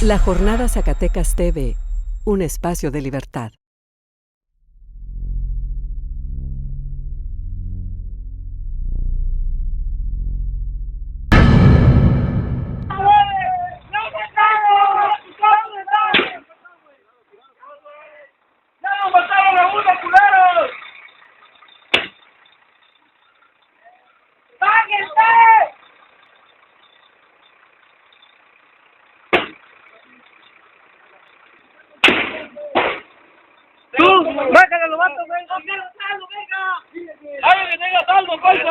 La Jornada Zacatecas TV, un espacio de libertad. ¡Bájale los vatos, venga! ¡Alguien que tenga saldo, fuerza!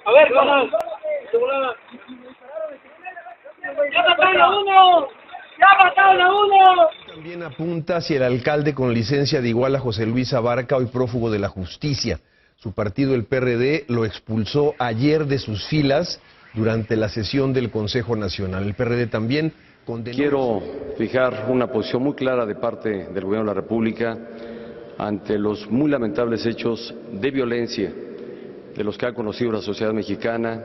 A ver, ¿cómo? ¡Ya mataron a uno! ¡Ya mataron a uno! También apunta hacia el alcalde con licencia de Iguala, José Luis Abarca, hoy prófugo de la justicia. Su partido, el PRD, lo expulsó ayer de sus filas durante la sesión del Consejo Nacional. El PRD también condenó... Quiero fijar una posición muy clara de parte del Gobierno de la República ante los muy lamentables hechos de violencia de los que ha conocido la sociedad mexicana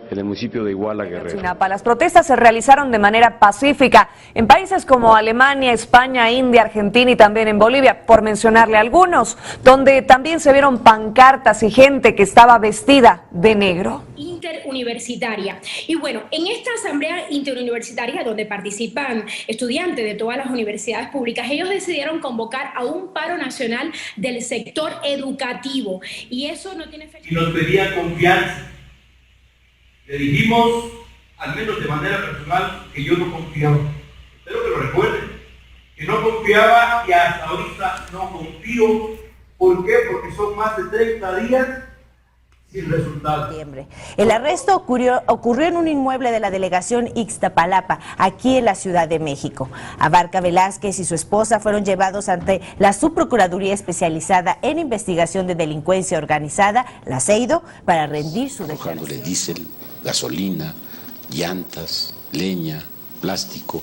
en el municipio de Iguala, Guerrero. Las protestas se realizaron de manera pacífica en países como Alemania, España, India, Argentina y también en Bolivia, por mencionarle algunos, donde también se vieron pancartas y gente que estaba vestida de negro. Interuniversitaria. Y bueno, en esta asamblea interuniversitaria donde participan estudiantes de todas las universidades públicas, ellos decidieron convocar a un paro nacional del sector educativo. Y eso no tiene fecha. Y nos pedía confianza. Le dijimos, al menos de manera personal, que yo no confiaba. Espero que lo recuerden. Que no confiaba y hasta ahorita no confío. ¿Por qué? Porque son más de 30 días sin resultado. El arresto ocurrió en un inmueble de la delegación Ixtapalapa, aquí en la Ciudad de México. Abarca Velázquez y su esposa fueron llevados ante la Subprocuraduría Especializada en Investigación de Delincuencia Organizada, la CEIDO, para rendir su declaración. Arrojándole diésel, gasolina, llantas, leña, plástico,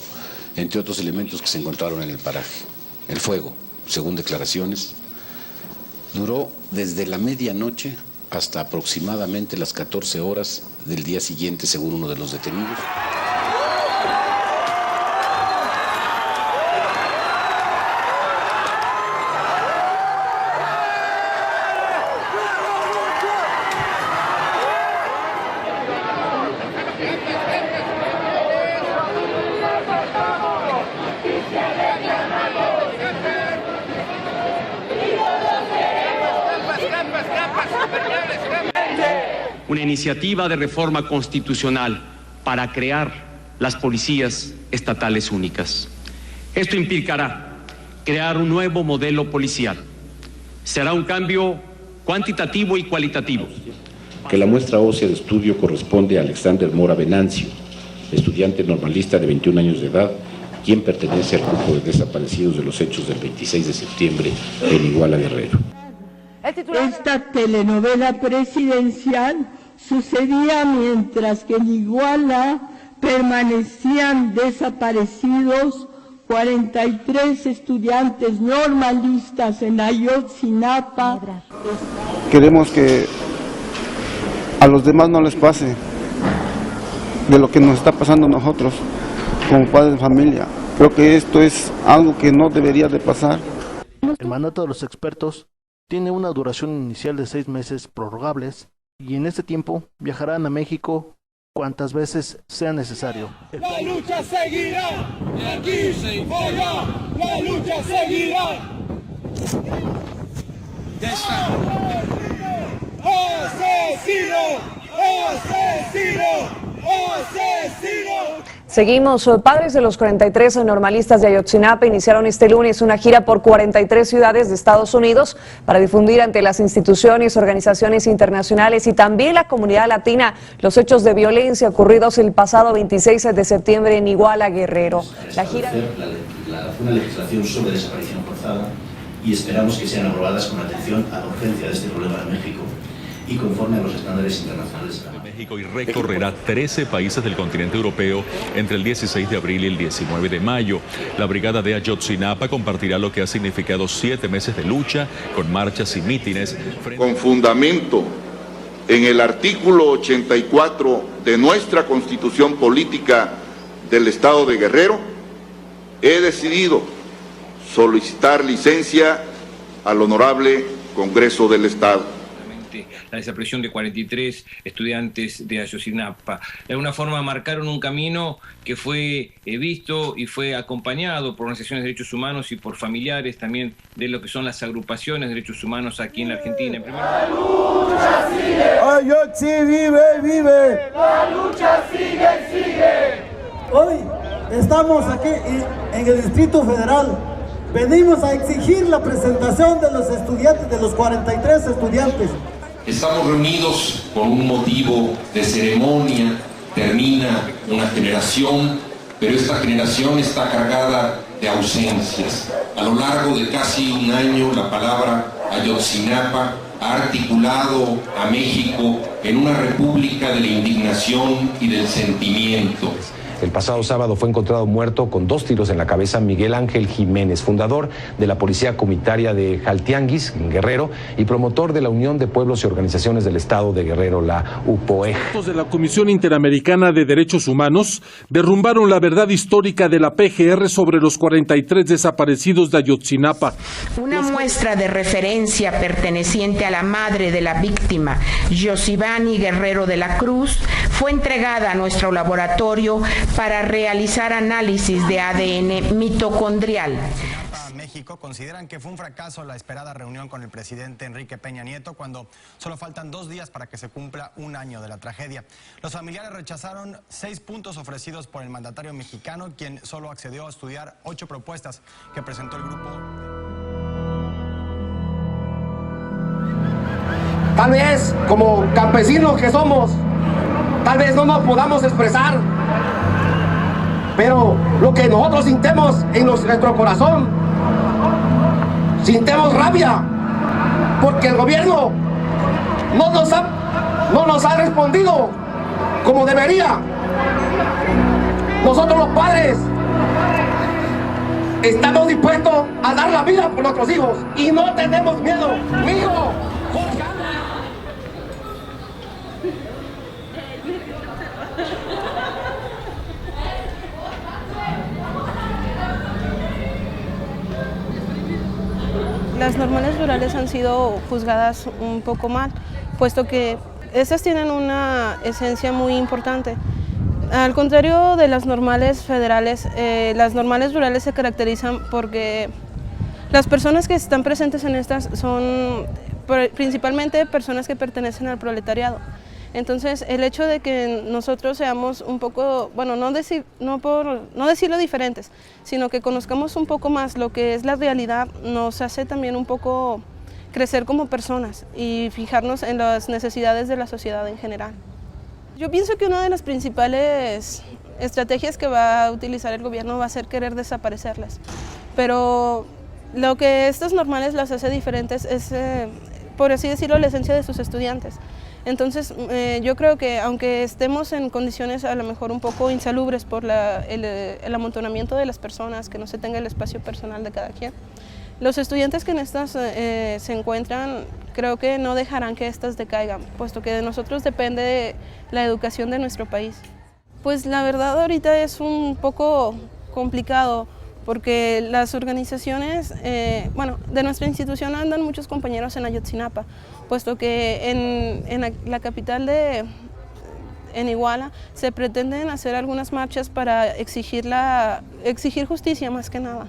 entre otros elementos que se encontraron en el paraje. El fuego, según declaraciones, duró desde la medianoche hasta aproximadamente las 14 horas del día siguiente, según uno de los detenidos. Una iniciativa de reforma constitucional para crear las policías estatales únicas. Esto implicará crear un nuevo modelo policial. Será un cambio cuantitativo y cualitativo. Que la muestra ósea de estudio corresponde a Alexander Mora Venancio, estudiante normalista de 21 años de edad, quien pertenece al grupo de desaparecidos de los hechos del 26 de septiembre en Iguala, Guerrero. Esta telenovela presidencial sucedía mientras que en Iguala permanecían desaparecidos 43 estudiantes normalistas en Ayotzinapa. Queremos que a los demás no les pase de lo que nos está pasando a nosotros como padres de familia. Creo que esto es algo que no debería de pasar. El mandato de los expertos tiene una duración inicial de 6 meses prorrogables y en este tiempo viajarán a México cuantas veces sea necesario. La lucha seguirá, aquí o allá, la lucha seguirá. ¡Asesino! ¡Asesino! ¡Asesino! Seguimos. Padres de los 43 normalistas de Ayotzinapa iniciaron este lunes una gira por 43 ciudades de Estados Unidos para difundir ante las instituciones, organizaciones internacionales y también la comunidad latina los hechos de violencia ocurridos el pasado 26 de septiembre en Iguala, Guerrero. La gira... Una legislación sobre desaparición forzada y esperamos que sean aprobadas con atención a la urgencia de este problema en México y conforme a los estándares internacionales. México y recorrerá 13 países del continente europeo entre el 16 de abril y el 19 de mayo. La brigada de Ayotzinapa compartirá lo que ha significado 7 meses de lucha con marchas y mítines. Con fundamento en el artículo 84 de nuestra Constitución Política del Estado de Guerrero, he decidido solicitar licencia al Honorable Congreso del Estado. La desaparición de 43 estudiantes de Ayotzinapa. De alguna forma marcaron un camino que fue visto y fue acompañado por organizaciones de derechos humanos y por familiares también de lo que son las agrupaciones de derechos humanos aquí en la Argentina. La lucha sigue. Ayotzi vive, vive. La lucha sigue, sigue. Hoy estamos aquí en el Distrito Federal. Venimos a exigir la presentación de los estudiantes, de los 43 estudiantes. Estamos reunidos por un motivo de ceremonia, termina una generación, pero esta generación está cargada de ausencias. A lo largo de casi un año, la palabra Ayotzinapa ha articulado a México en una república de la indignación y del sentimiento. El pasado sábado fue encontrado muerto con 2 tiros en la cabeza Miguel Ángel Jiménez, fundador de la Policía Comunitaria de Jaltianguis, en Guerrero, y promotor de la Unión de Pueblos y Organizaciones del Estado de Guerrero, la UPOEG. Los de la Comisión Interamericana de Derechos Humanos derrumbaron la verdad histórica de la PGR sobre los 43 desaparecidos de Ayotzinapa. Una muestra de referencia perteneciente a la madre de la víctima, Yosibani Guerrero de la Cruz, fue entregada a nuestro laboratorio para realizar análisis de ADN mitocondrial. México consideran que fue un fracaso la esperada reunión con el presidente Enrique Peña Nieto cuando solo faltan 2 días para que se cumpla un año de la tragedia. Los familiares rechazaron 6 puntos ofrecidos por el mandatario mexicano, quien solo accedió a estudiar 8 propuestas que presentó el grupo. Tal vez, como campesinos que somos, tal vez no nos podamos expresar, pero lo que nosotros sintemos en nuestro corazón, sintemos rabia, porque el gobierno no nos ha respondido como debería. Nosotros los padres estamos dispuestos a dar la vida por nuestros hijos y no tenemos miedo. Mi hijo, Las normales rurales han sido juzgadas un poco mal, puesto que estas tienen una esencia muy importante. Al contrario de las normales federales, las normales rurales se caracterizan porque las personas que están presentes en estas son principalmente personas que pertenecen al proletariado. Entonces, el hecho de que nosotros seamos un poco, bueno, no decirlo diferentes, sino que conozcamos un poco más lo que es la realidad, nos hace también un poco crecer como personas y fijarnos en las necesidades de la sociedad en general. Yo pienso que una de las principales estrategias que va a utilizar el gobierno va a ser querer desaparecerlas, pero lo que estas normales las hace diferentes es, por así decirlo, la esencia de sus estudiantes. Entonces, yo creo que aunque estemos en condiciones a lo mejor un poco insalubres por el amontonamiento de las personas, que no se tenga el espacio personal de cada quien, los estudiantes que en estas se encuentran, creo que no dejarán que estas decaigan, puesto que de nosotros depende la educación de nuestro país. Pues la verdad ahorita es un poco complicado, porque las organizaciones, bueno, de nuestra institución andan muchos compañeros en Ayotzinapa, puesto que en la capital en Iguala se pretenden hacer algunas marchas para exigir justicia más que nada,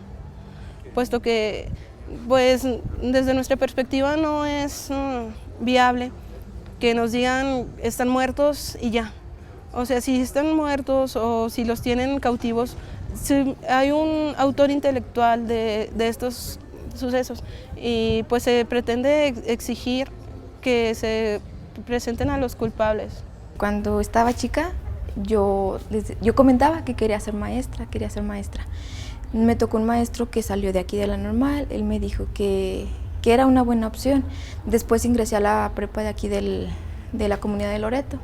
puesto que pues desde nuestra perspectiva no es viable que nos digan están muertos y ya. O sea, si están muertos o si los tienen cautivos, si hay un autor intelectual de estos sucesos y pues se pretende exigir que se presenten a los culpables. Cuando estaba chica yo comentaba que quería ser maestra, Me tocó un maestro que salió de aquí de la normal, él me dijo que era una buena opción. Después ingresé a la prepa de aquí de la comunidad de Loreto.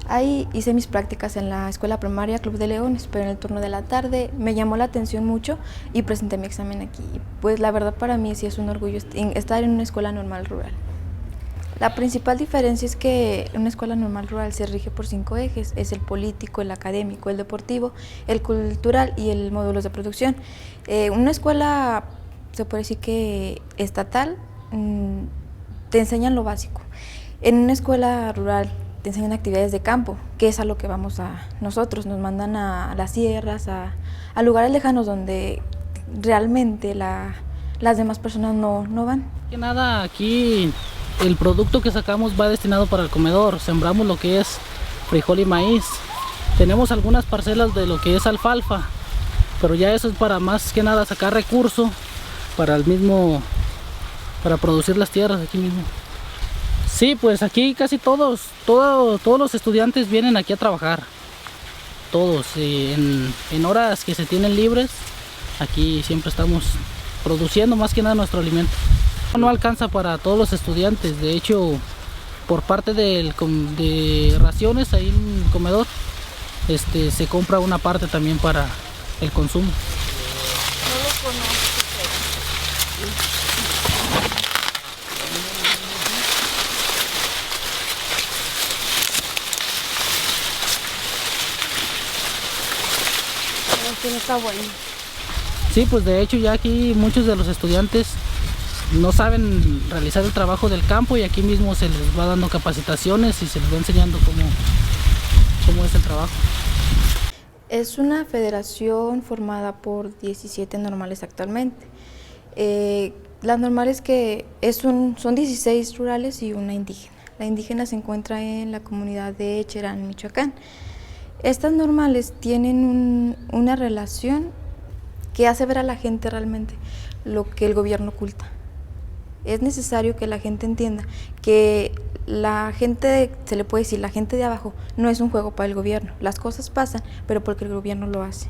Ahí hice mis prácticas en la escuela primaria Club de Leones, pero en el turno de la tarde me llamó la atención mucho y presenté mi examen aquí. Pues la verdad para mí sí es un orgullo estar en una escuela normal rural. La principal diferencia es que una escuela normal rural se rige por 5 ejes, es el político, el académico, el deportivo, el cultural y el módulos de producción. Una escuela, se puede decir que estatal, te enseñan lo básico. En una escuela rural te enseñan actividades de campo, que es a lo que vamos a nosotros, nos mandan a las sierras, a lugares lejanos donde realmente las demás personas no van. Que nada, aquí el producto que sacamos va destinado para el comedor, sembramos lo que es frijol y maíz, tenemos algunas parcelas de lo que es alfalfa, pero ya eso es para más que nada sacar recurso para para producir las tierras aquí mismo. Sí, pues aquí casi todos los estudiantes vienen aquí a trabajar, todos, en horas que se tienen libres, aquí siempre estamos produciendo más que nada nuestro alimento. No alcanza para todos los estudiantes, de hecho, por parte de raciones ahí en el comedor, se compra una parte también para el consumo. Está bueno. Sí, pues de hecho ya aquí muchos de los estudiantes no saben realizar el trabajo del campo y aquí mismo se les va dando capacitaciones y se les va enseñando cómo es el trabajo. Es una federación formada por 17 normales actualmente. Las normales que son 16 rurales y una indígena. La indígena se encuentra en la comunidad de Cherán, Michoacán. Estas normales tienen una relación que hace ver a la gente realmente lo que el gobierno oculta. Es necesario que la gente entienda que la gente, se le puede decir, la gente de abajo no es un juego para el gobierno. Las cosas pasan, pero porque el gobierno lo hace.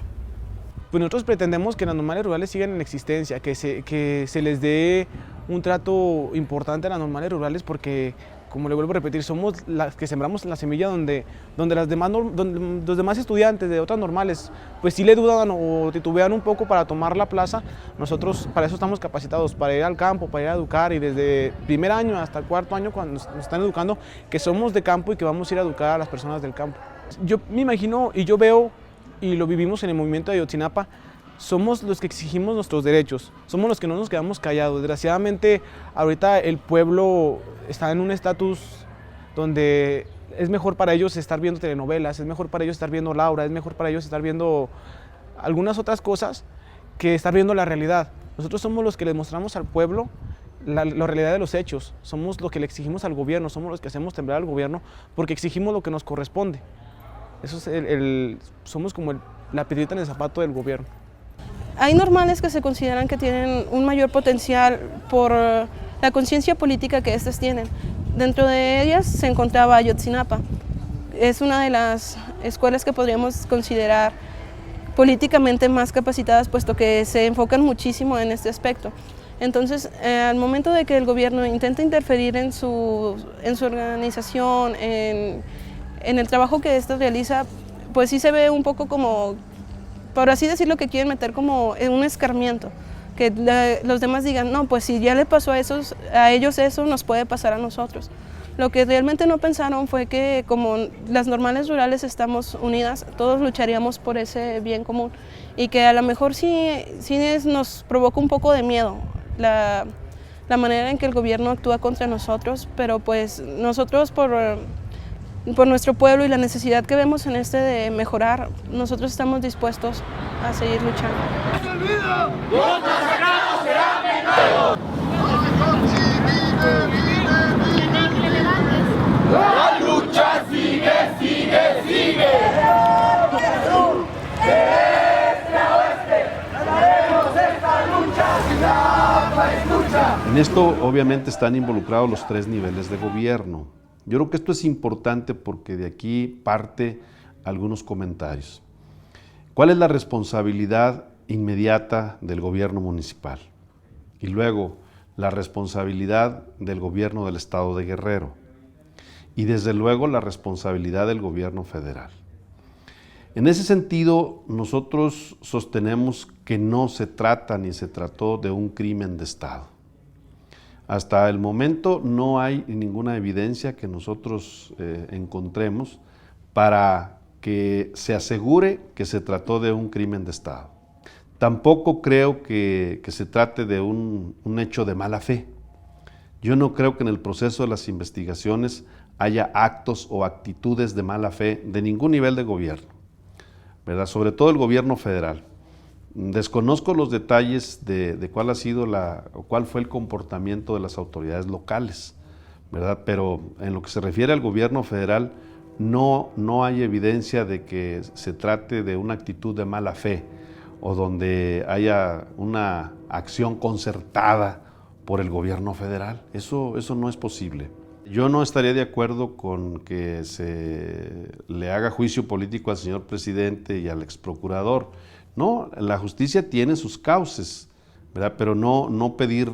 Pues nosotros pretendemos que las normales rurales sigan en existencia, que se les dé un trato importante a las normales rurales porque, como le vuelvo a repetir, somos las que sembramos la semilla donde los demás estudiantes de otras normales pues sí le dudan o titubean un poco para tomar la plaza. Nosotros para eso estamos capacitados, para ir al campo, para ir a educar, y desde primer año hasta el cuarto año cuando nos están educando que somos de campo y que vamos a ir a educar a las personas del campo. Yo me imagino y yo veo y lo vivimos en el movimiento de Ayotzinapa, somos los que exigimos nuestros derechos, somos los que no nos quedamos callados. Desgraciadamente ahorita el pueblo está en un estatus donde es mejor para ellos estar viendo telenovelas, es mejor para ellos estar viendo Laura, es mejor para ellos estar viendo algunas otras cosas que estar viendo la realidad. Nosotros somos los que le mostramos al pueblo la realidad de los hechos, somos los que le exigimos al gobierno, somos los que hacemos temblar al gobierno porque exigimos lo que nos corresponde. Eso es somos como la piedrita en el zapato del gobierno. Hay normales que se consideran que tienen un mayor potencial por la conciencia política que éstas tienen. Dentro de ellas se encontraba Ayotzinapa. Es una de las escuelas que podríamos considerar políticamente más capacitadas, puesto que se enfocan muchísimo en este aspecto. Entonces, al momento de que el gobierno intenta interferir en su organización, en el trabajo que ésta realiza, pues sí se ve un poco como, por así decirlo, que quieren meter como en un escarmiento, que los demás digan, no, pues si ya le pasó a ellos eso, nos puede pasar a nosotros. Lo que realmente no pensaron fue que como las normales rurales estamos unidas, todos lucharíamos por ese bien común y que a lo mejor sí nos provoca un poco de miedo la manera en que el gobierno actúa contra nosotros, pero pues nosotros por nuestro pueblo y la necesidad que vemos en de mejorar, nosotros estamos dispuestos a seguir luchando. La lucha sigue, sigue, sigue. De este a oeste, ganaremos esta lucha. Ayotzinapa escucha. En esto obviamente están involucrados los 3 niveles de gobierno. Yo creo que esto es importante porque de aquí parte algunos comentarios. ¿Cuál es la responsabilidad inmediata del gobierno municipal? Y luego, la responsabilidad del gobierno del estado de Guerrero. Y desde luego, la responsabilidad del gobierno federal. En ese sentido, nosotros sostenemos que no se trata ni se trató de un crimen de Estado. Hasta el momento no hay ninguna evidencia que nosotros encontremos para que se asegure que se trató de un crimen de Estado. Tampoco creo que se trate de un hecho de mala fe. Yo no creo que en el proceso de las investigaciones haya actos o actitudes de mala fe de ningún nivel de gobierno, ¿verdad? Sobre todo el gobierno federal. Desconozco los detalles de cuál ha sido o cuál fue el comportamiento de las autoridades locales, ¿verdad? Pero en lo que se refiere al gobierno federal, no hay evidencia de que se trate de una actitud de mala fe o donde haya una acción concertada por el gobierno federal. Eso no es posible. Yo no estaría de acuerdo con que se le haga juicio político al señor presidente y al exprocurador. No, la justicia tiene sus cauces, ¿verdad? Pero no pedir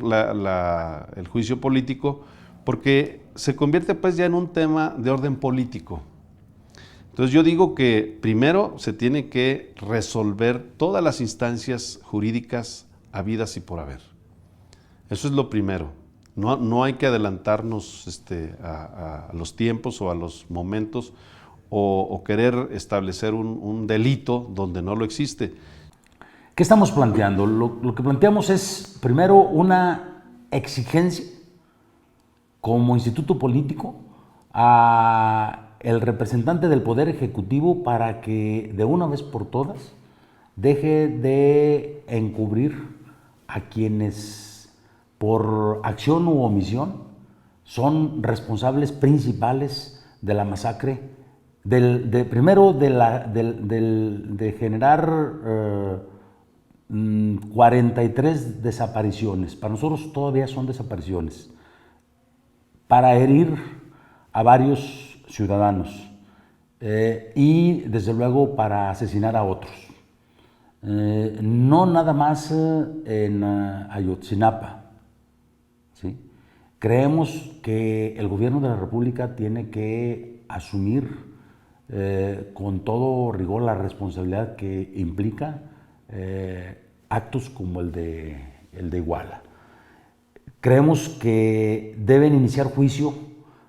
el juicio político, porque se convierte pues ya en un tema de orden político. Entonces yo digo que primero se tiene que resolver todas las instancias jurídicas habidas y por haber. Eso es lo primero. No hay que adelantarnos a los tiempos o a los momentos o querer establecer un delito donde no lo existe. ¿Qué estamos planteando? Lo que planteamos es primero una exigencia como instituto político a el representante del Poder Ejecutivo para que de una vez por todas deje de encubrir a quienes por acción u omisión son responsables principales de la masacre, primero de generar 43 desapariciones, para nosotros todavía son desapariciones, para herir a varios ciudadanos y desde luego para asesinar a otros. No nada más en Ayotzinapa, ¿sí? Creemos que el gobierno de la República tiene que asumir con todo rigor la responsabilidad que implica actos como el de Iguala. Creemos que deben iniciar juicio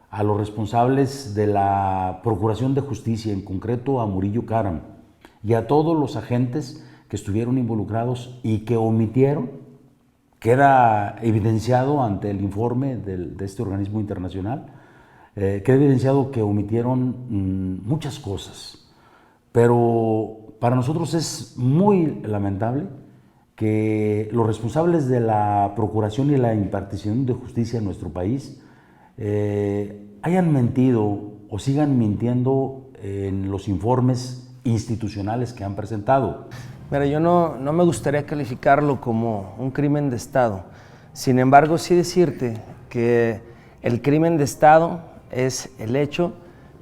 a los responsables de la Procuración de Justicia, en concreto a Murillo Karam, y a todos los agentes que estuvieron involucrados y que omitieron, queda evidenciado ante el informe de este organismo internacional, queda evidenciado que omitieron muchas cosas, pero para nosotros es muy lamentable que los responsables de la procuración y la impartición de justicia en nuestro país hayan mentido o sigan mintiendo en los informes institucionales que han presentado. Mira, yo no me gustaría calificarlo como un crimen de Estado. Sin embargo, sí decirte que el crimen de Estado es el hecho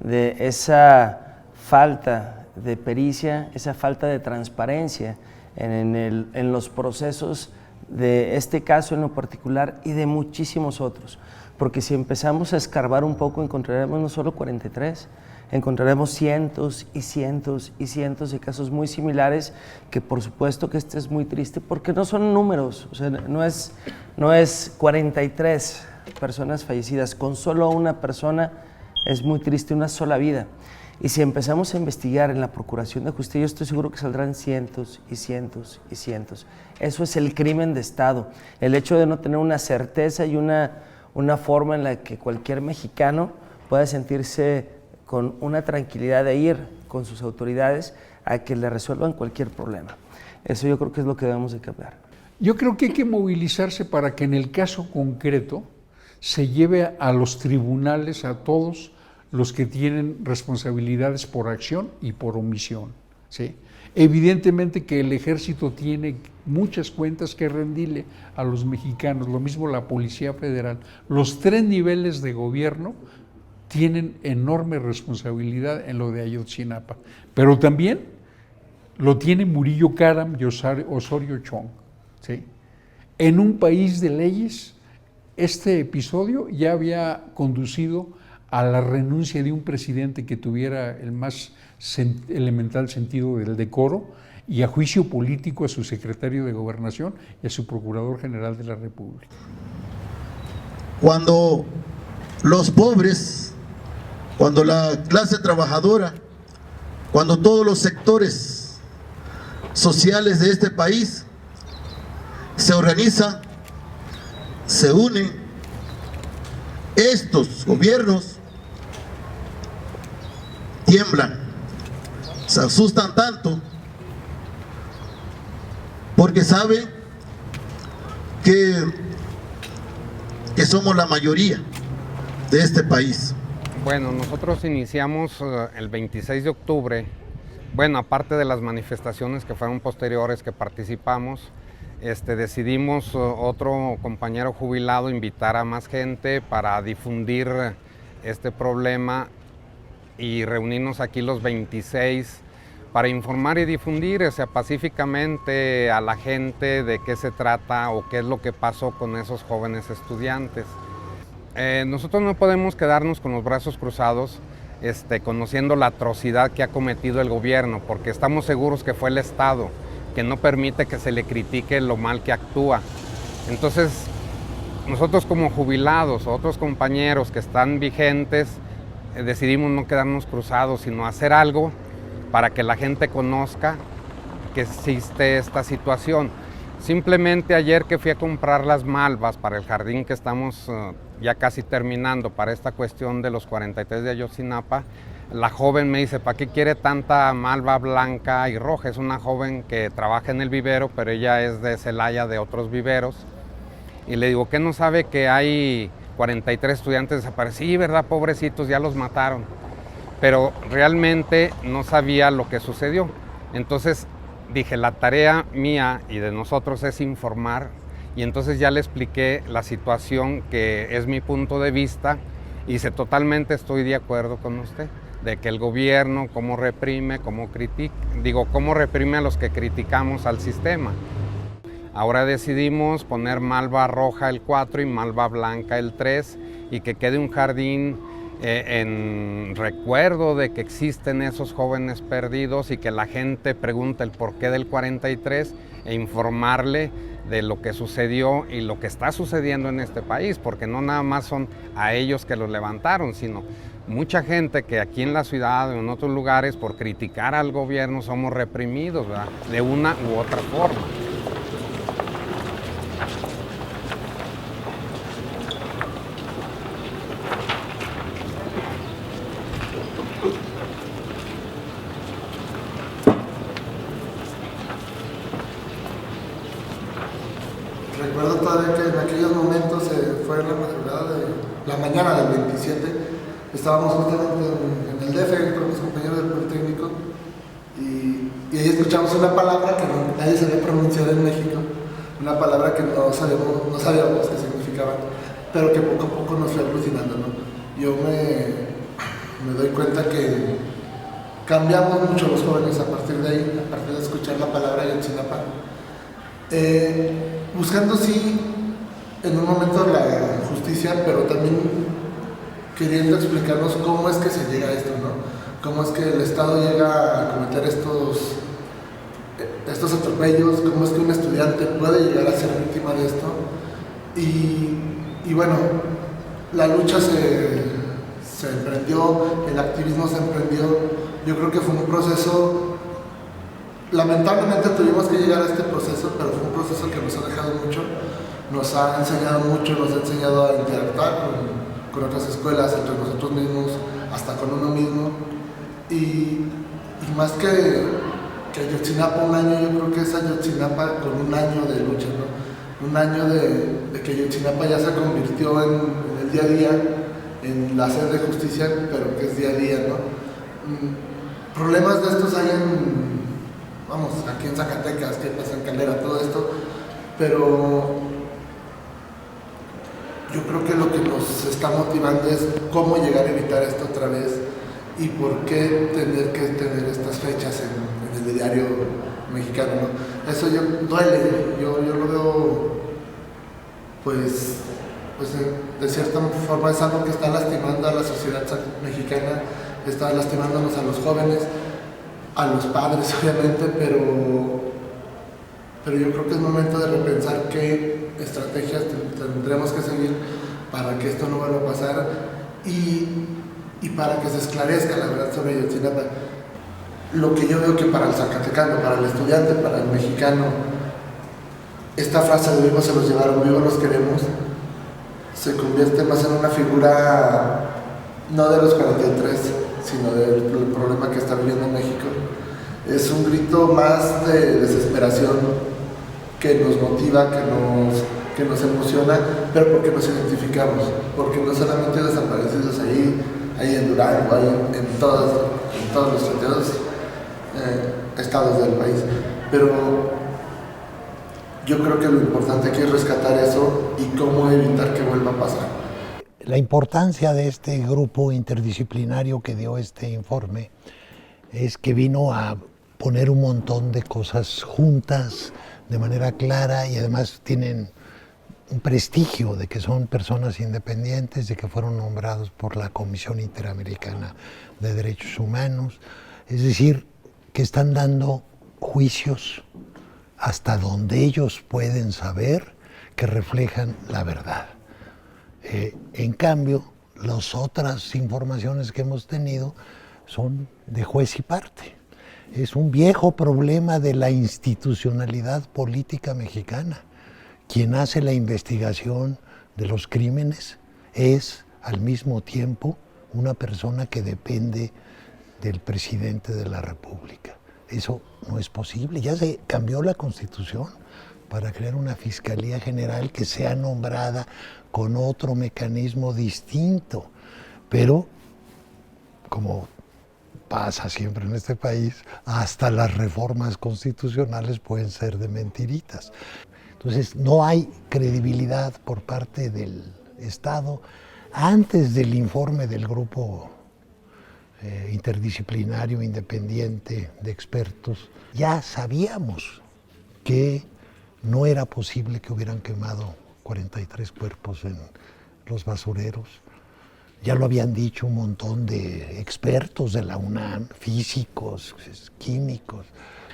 de esa falta de pericia, esa falta de transparencia en los procesos de este caso en lo particular y de muchísimos otros. Porque si empezamos a escarbar un poco, encontraremos no solo 43, encontraremos cientos y cientos y cientos de casos muy similares, que por supuesto que este es muy triste porque no son números, o sea, no es 43 personas fallecidas, con solo una persona es muy triste, una sola vida. Y si empezamos a investigar en la Procuración de Justicia, yo estoy seguro que saldrán cientos y cientos y cientos. Eso es el crimen de Estado, el hecho de no tener una certeza y una forma en la que cualquier mexicano pueda sentirse con una tranquilidad de ir con sus autoridades a que le resuelvan cualquier problema. Eso yo creo que es lo que debemos de cambiar. Yo creo que hay que movilizarse para que en el caso concreto se lleve a los tribunales a todos los que tienen responsabilidades por acción y por omisión, ¿sí? Evidentemente que el ejército tiene muchas cuentas que rendirle a los mexicanos, lo mismo la Policía Federal. Los 3 niveles de gobierno tienen enorme responsabilidad en lo de Ayotzinapa, pero también lo tiene Murillo Karam y Osorio Chong, ¿sí? En un país de leyes, este episodio ya había conducido a la renuncia de un presidente que tuviera el más elemental sentido del decoro y a juicio político a su secretario de Gobernación y a su Procurador General de la República. cuando los pobres, cuando la clase trabajadora, cuando todos los sectores sociales de este país se organizan, se unen, estos gobiernos tiemblan, se asustan tanto porque saben que somos la mayoría de este país. Bueno, nosotros iniciamos el 26 de octubre, bueno, aparte de las manifestaciones que fueron posteriores que participamos, decidimos otro compañero jubilado invitar a más gente para difundir este problema y reunirnos aquí los 26 para informar y difundir pacíficamente a la gente de qué se trata o qué es lo que pasó con esos jóvenes estudiantes. Nosotros no podemos quedarnos con los brazos cruzados conociendo la atrocidad que ha cometido el gobierno, porque estamos seguros que fue el Estado que no permite que se le critique lo mal que actúa. Entonces, nosotros como jubilados, otros compañeros que están vigentes, decidimos no quedarnos cruzados, sino hacer algo para que la gente conozca que existe esta situación. Simplemente ayer que fui a comprar las malvas para el jardín que estamos ya casi terminando para esta cuestión de los 43 de Ayotzinapa, la joven me dice, ¿para qué quiere tanta malva blanca y roja? Es una joven que trabaja en el vivero, pero ella es de Celaya, de otros viveros. Y le digo, ¿qué no sabe que hay 43 estudiantes desaparecidos? Sí, ¿verdad? Pobrecitos, ya los mataron. Pero realmente no sabía lo que sucedió. Entonces dije, la tarea mía y de nosotros es informar. Y entonces ya le expliqué la situación que es mi punto de vista y totalmente estoy de acuerdo con usted, de que el gobierno cómo reprime, cómo reprime a los que criticamos al sistema. Ahora decidimos poner malva roja el 4 y malva blanca el 3 y que quede un jardín en recuerdo de que existen esos jóvenes perdidos y que la gente pregunte el porqué del 43 e informarle de lo que sucedió y lo que está sucediendo en este país, porque no nada más son a ellos que los levantaron, sino mucha gente que aquí en la ciudad o en otros lugares por criticar al gobierno somos reprimidos, ¿verdad? De una u otra forma. Recuerdo todavía que en aquellos momentos fue la madrugada de la mañana del 27, estábamos justamente en el DF con mis compañeros del Politécnico y ahí escuchamos una palabra que nadie sabía pronunciar en México, una palabra que no sabíamos qué significaba, pero que poco a poco nos fue alucinando, ¿no? Yo me doy cuenta que cambiamos mucho los jóvenes a partir de ahí, a partir de escuchar la palabra Ayotzinapa. Buscando sí en un momento la justicia, pero también queriendo explicarnos cómo es que se llega a esto, ¿no? Cómo es que el Estado llega a cometer estos atropellos, cómo es que un estudiante puede llegar a ser víctima de esto. Y bueno, la lucha se emprendió, el activismo se emprendió. Yo creo que fue un proceso. Lamentablemente tuvimos que llegar a este proceso, pero fue un proceso que nos ha dejado mucho, nos ha enseñado mucho, nos ha enseñado a interactuar con otras escuelas, entre nosotros mismos, hasta con uno mismo. Y más que Ayotzinapa un año, yo creo que es Ayotzinapa con un año de lucha, ¿no? Un año de que Ayotzinapa ya se convirtió en el día a día, en la sed de justicia, pero que es día a día, ¿no? Problemas de estos hay aquí en Zacatecas, que pasa en Calera, todo esto, pero yo creo que lo que nos está motivando es cómo llegar a evitar esto otra vez y por qué tener que tener estas fechas en el diario mexicano, ¿no? Eso duele, yo lo veo, pues de cierta forma es algo que está lastimando a la sociedad mexicana, está lastimándonos a los jóvenes, a los padres obviamente, pero yo creo que es momento de repensar qué estrategias tendremos que seguir para que esto no vuelva a pasar y para que se esclarezca la verdad sobre Ayotzinapa. Lo que yo veo que para el zacatecano, para el estudiante, para el mexicano, esta frase de vivos se los llevaron, vivos los queremos, se convierte más en una figura no de los 43, sino del problema que está viviendo México. Es un grito más de desesperación que nos motiva, que nos emociona, pero porque nos identificamos, porque no solamente desaparecidos ahí en Durango, ahí en todos los 32 estados del país, pero yo creo que lo importante aquí es rescatar eso y cómo evitar que vuelva a pasar. La importancia de este grupo interdisciplinario que dio este informe es que vino a poner un montón de cosas juntas de manera clara y además tienen un prestigio de que son personas independientes, de que fueron nombrados por la Comisión Interamericana de Derechos Humanos, es decir, que están dando juicios hasta donde ellos pueden saber que reflejan la verdad. En cambio, las otras informaciones que hemos tenido son de juez y parte. Es un viejo problema de la institucionalidad política mexicana. Quien hace la investigación de los crímenes es al mismo tiempo una persona que depende del presidente de la República. Eso no es posible. Ya se cambió la Constitución para crear una Fiscalía General que sea nombrada con otro mecanismo distinto. Pero, como pasa siempre en este país, hasta las reformas constitucionales pueden ser de mentiritas. Entonces, no hay credibilidad por parte del Estado. Antes del informe del grupo interdisciplinario independiente de expertos, ya sabíamos que no era posible que hubieran quemado 43 cuerpos en los basureros. Ya lo habían dicho un montón de expertos de la UNAM, físicos, químicos.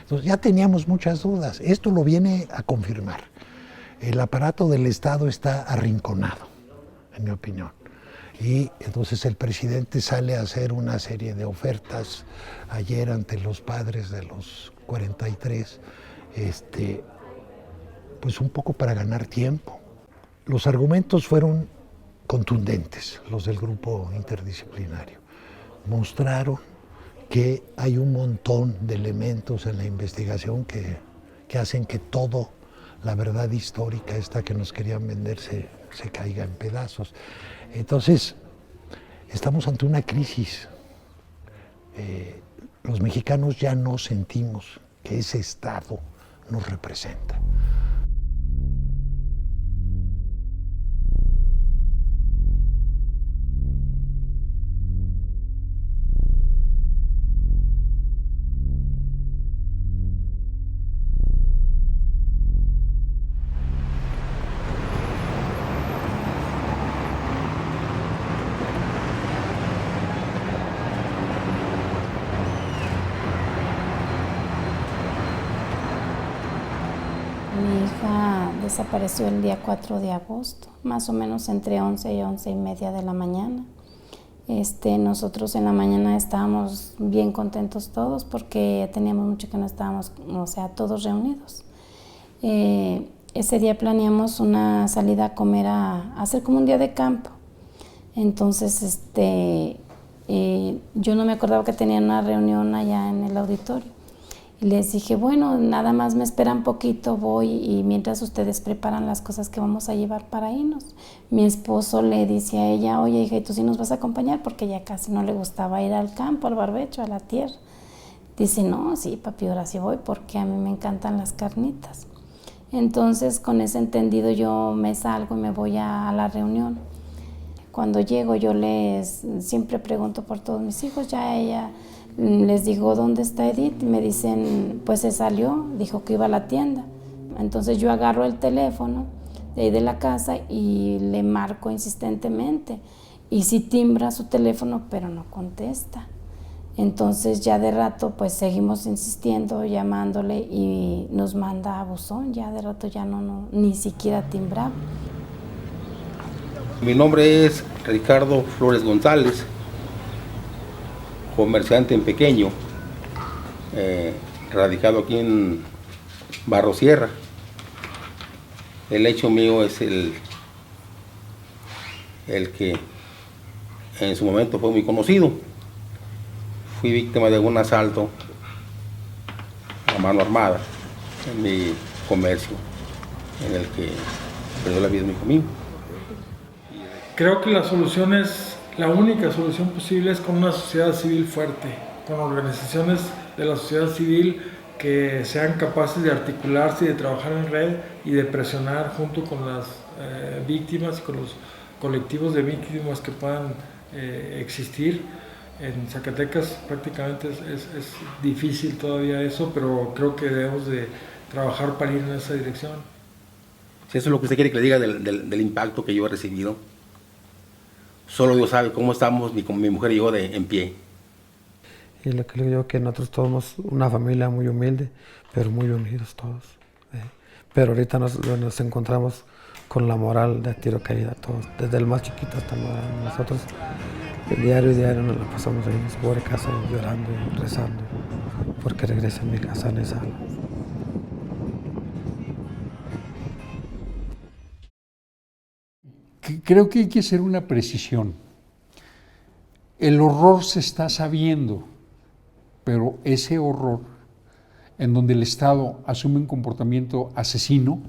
Entonces ya teníamos muchas dudas. Esto lo viene a confirmar. El aparato del Estado está arrinconado, en mi opinión. Y entonces el presidente sale a hacer una serie de ofertas ayer ante los padres de los 43, pues un poco para ganar tiempo. Los argumentos fueron contundentes, los del grupo interdisciplinario. Mostraron que hay un montón de elementos en la investigación que hacen que todo la verdad histórica esta que nos querían vender se caiga en pedazos. Entonces, estamos ante una crisis. Los mexicanos ya no sentimos que ese Estado nos representa. Desapareció el día 4 de agosto, más o menos entre 11 y 11:30 de la mañana. Nosotros en la mañana estábamos bien contentos todos porque teníamos mucho que no estábamos, todos reunidos. Ese día planeamos una salida a comer, a hacer como un día de campo. Entonces, yo no me acordaba que tenían una reunión allá en el auditorio. Y les dije, bueno, nada más me esperan poquito, voy y mientras ustedes preparan las cosas que vamos a llevar para irnos. Mi esposo le dice a ella, oye hija, ¿y tú sí nos vas a acompañar? Porque ya casi no le gustaba ir al campo, al barbecho, a la tierra. Dice, no, sí papi, ahora sí voy porque a mí me encantan las carnitas. Entonces con ese entendido yo me salgo y me voy a la reunión. Cuando llego yo siempre pregunto por todos mis hijos, ya ella... Les digo, ¿dónde está Edith? Me dicen, pues se salió, dijo que iba a la tienda. Entonces yo agarro el teléfono de ahí de la casa y le marco insistentemente. Y sí timbra su teléfono, pero no contesta. Entonces ya de rato pues seguimos insistiendo, llamándole y nos manda a buzón. Ya de rato ya no ni siquiera timbraba. Mi nombre es Ricardo Flores González, comerciante en pequeño, radicado aquí en Barro Sierra. El hecho mío es el que en su momento fue muy conocido. Fui víctima de un asalto a mano armada en mi comercio, en el que perdió la vida mi hijo mío. Creo que la única solución posible es con una sociedad civil fuerte, con organizaciones de la sociedad civil que sean capaces de articularse y de trabajar en red y de presionar junto con las víctimas y con los colectivos de víctimas que puedan existir. En Zacatecas prácticamente es difícil todavía eso, pero creo que debemos de trabajar para ir en esa dirección. Si eso es lo que usted quiere que le diga del impacto que yo he recibido, solo Dios sabe cómo estamos, mi mujer y yo en pie. Y lo que le digo que nosotros somos una familia muy humilde, pero muy unidos todos. Pero ahorita nos encontramos con la moral de tiro caída todos, desde el más chiquito hasta nosotros. Diario nos la pasamos ahí en su pobre casa llorando y rezando porque regrese a mi casa en esa. Creo que hay que hacer una precisión. El horror se está sabiendo, pero ese horror, en donde el Estado asume un comportamiento asesino,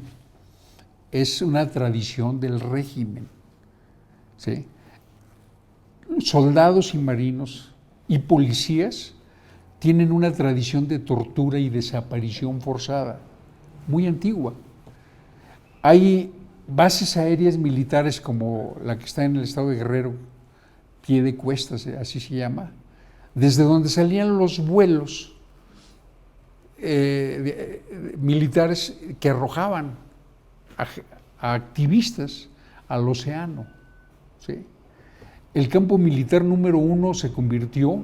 es una tradición del régimen, ¿sí? Soldados y marinos y policías tienen una tradición de tortura y desaparición forzada, muy antigua. Hay bases aéreas militares como la que está en el estado de Guerrero, Pie de Cuestas, así se llama, desde donde salían los vuelos militares que arrojaban a activistas al océano, ¿sí? El campo militar número 1 se convirtió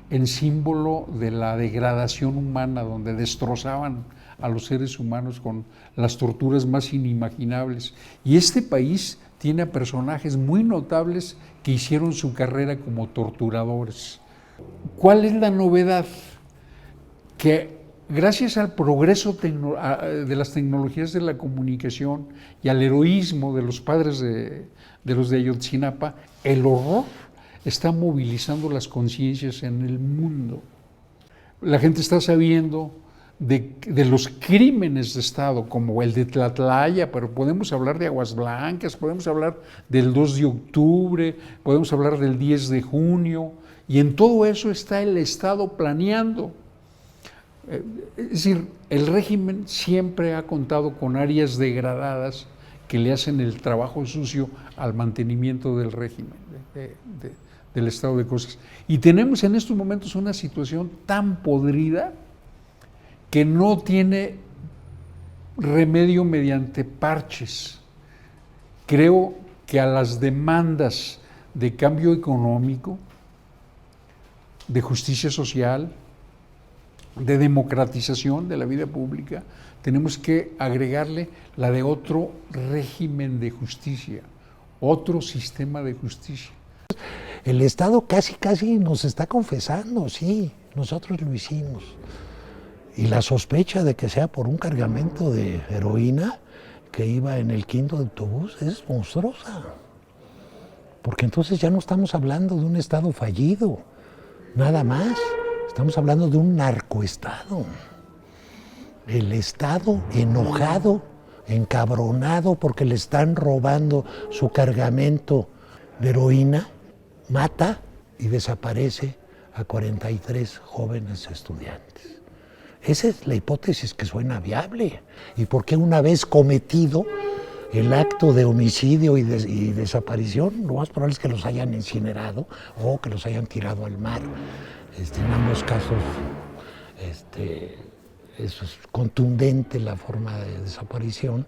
en símbolo de la degradación humana, donde destrozaban a los seres humanos con las torturas más inimaginables. Y este país tiene a personajes muy notables que hicieron su carrera como torturadores. ¿Cuál es la novedad? Que gracias al progreso de las tecnologías de la comunicación y al heroísmo de los padres de los de Ayotzinapa, el horror está movilizando las conciencias en el mundo. La gente está sabiendo de los crímenes de Estado, como el de Tlatlaya, pero podemos hablar de Aguas Blancas, podemos hablar del 2 de octubre, podemos hablar del 10 de junio, y en todo eso está el Estado planeando. Es decir, el régimen siempre ha contado con áreas degradadas que le hacen el trabajo sucio al mantenimiento del régimen, del estado de cosas. Y tenemos en estos momentos una situación tan podrida que no tiene remedio mediante parches. Creo que a las demandas de cambio económico, de justicia social, de democratización de la vida pública, tenemos que agregarle la de otro régimen de justicia, otro sistema de justicia. El Estado casi nos está confesando, sí, nosotros lo hicimos. Y la sospecha de que sea por un cargamento de heroína que iba en el quinto de autobús es monstruosa. Porque entonces ya no estamos hablando de un Estado fallido, nada más. Estamos hablando de un narcoestado. El Estado enojado, encabronado porque le están robando su cargamento de heroína, mata y desaparece a 43 jóvenes estudiantes. Esa es la hipótesis que suena viable. ¿Y por qué una vez cometido el acto de homicidio y desaparición, lo más probable es que los hayan incinerado o que los hayan tirado al mar? En ambos casos eso es contundente la forma de desaparición.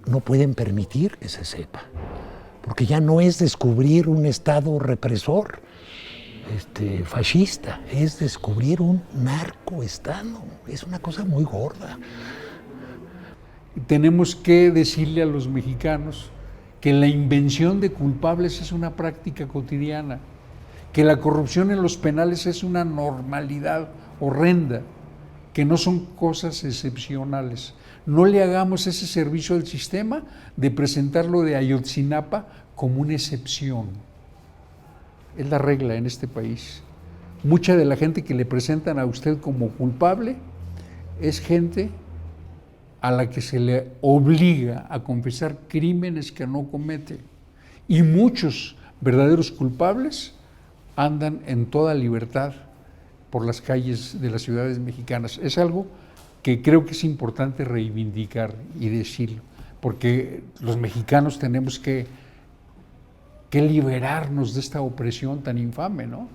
No pueden permitir que se sepa, porque ya no es descubrir un Estado represor fascista, es descubrir un narcoestado. Es una cosa muy gorda. Tenemos que decirle a los mexicanos que la invención de culpables es una práctica cotidiana, que la corrupción en los penales es una normalidad horrenda, que no son cosas excepcionales. No le hagamos ese servicio al sistema de presentarlo de Ayotzinapa como una excepción. Es la regla en este país. Mucha de la gente que le presentan a usted como culpable es gente a la que se le obliga a confesar crímenes que no comete. Y muchos verdaderos culpables andan en toda libertad por las calles de las ciudades mexicanas. Es algo que creo que es importante reivindicar y decirlo, porque los mexicanos tenemos que liberarnos de esta opresión tan infame, ¿no?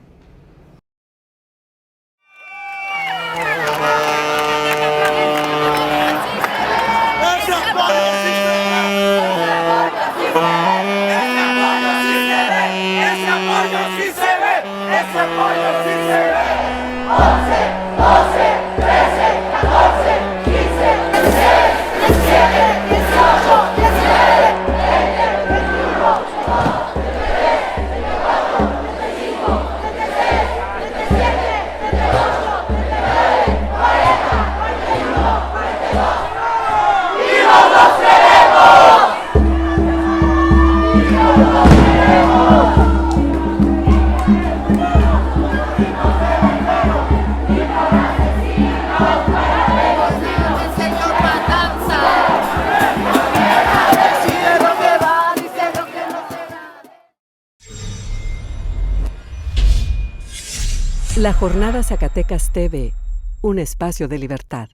La Jornada Zacatecas TV, un espacio de libertad.